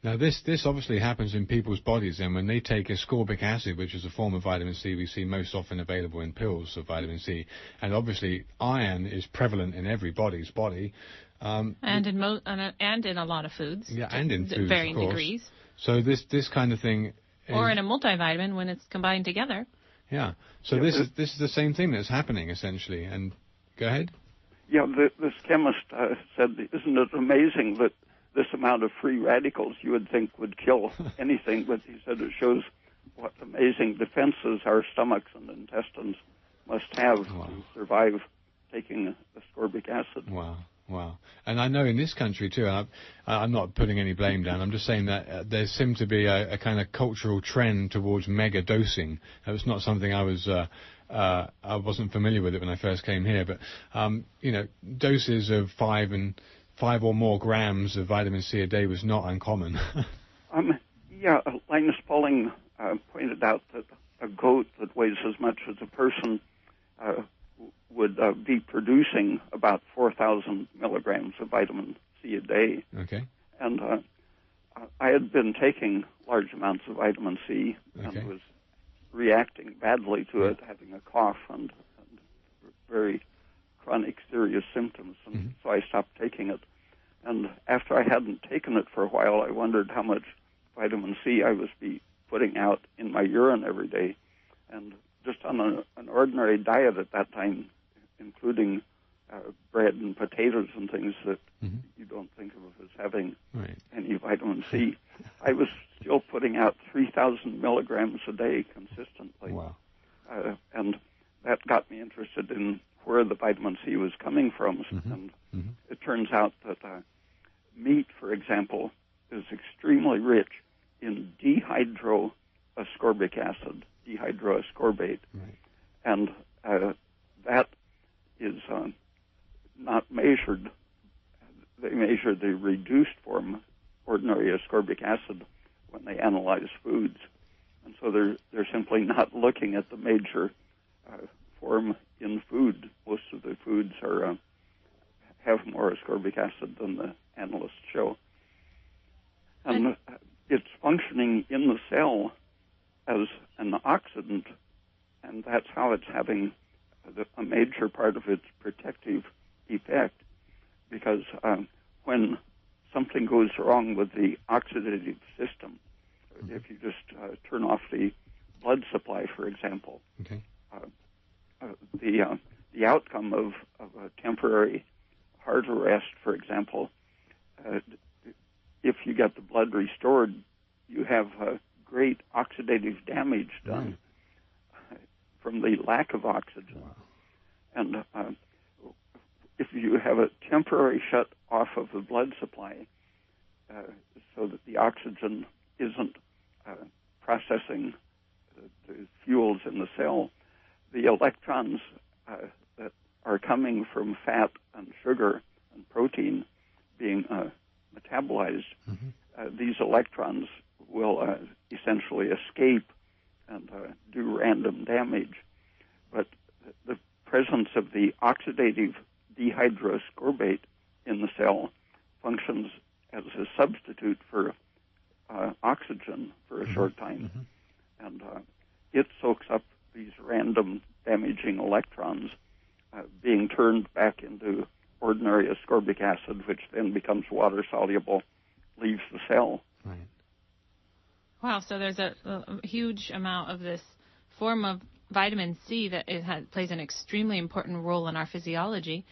Now, this obviously happens in people's bodies, and when they take ascorbic acid, which is a form of vitamin C we see most often available in pills of vitamin C, and obviously iron is prevalent in everybody's body. And in a lot of foods. Yeah, and in foods, varying of course. degrees. So this kind of thing. Or in a multivitamin when it's combined together. Yeah. So this is the same thing that's happening essentially. And go ahead. Yeah, this chemist said, "Isn't it amazing that this amount of free radicals you would think would kill anything?" But he said it shows what amazing defenses our stomachs and intestines must have to survive taking ascorbic acid. Wow. And I know in this country too, I'm not putting any blame down, I'm just saying that there seemed to be a kind of cultural trend towards mega dosing. That was not something I wasn't familiar with it when I first came here, but doses of 5 or more grams of vitamin C a day was not uncommon. Linus Pauling pointed out that a goat that weighs as much as a person would be producing about 4,000 milligrams of vitamin C a day. Okay. And I had been taking large amounts of vitamin C and was reacting badly to it, having a cough and very chronic, serious symptoms. And so I stopped taking it. And after I hadn't taken it for a while, I wondered how much vitamin C I was putting out in my urine every day. And just on an ordinary diet at that time, including bread and potatoes and things that you don't think of as having any vitamin C, I was still putting out 3,000 milligrams a day consistently. Wow. And that got me interested in where the vitamin C was coming from. And it turns out that meat, for example, is extremely rich in dehydroascorbic acid, dehydroascorbate. And that is not measured. They measure the reduced form, ordinary ascorbic acid, when they analyze foods. And so they're simply not looking at the major form in food. Most of the foods have more ascorbic acid than the analysts show. And it's functioning in the cell as an oxidant, and that's how it's having a major part of its protective effect, because when something goes wrong with the oxidative system, if you just turn off the blood supply, for example, the outcome of a temporary heart arrest, for example, if you get the blood restored, you have great oxidative damage done from the lack of oxygen. And if you have a temporary shut off of the blood supply so that the oxygen isn't processing the fuels in the cell, the electrons that are coming from fat and sugar and protein being metabolized, these electrons will essentially escape and do random damage. But the presence of the oxidative dehydroascorbate in the cell functions as a substitute for oxygen for a short time. And it soaks up these random damaging electrons, being turned back into ordinary ascorbic acid, which then becomes water-soluble, leaves the cell. Wow, so there's a huge amount of this form of vitamin C that plays an extremely important role in our physiology.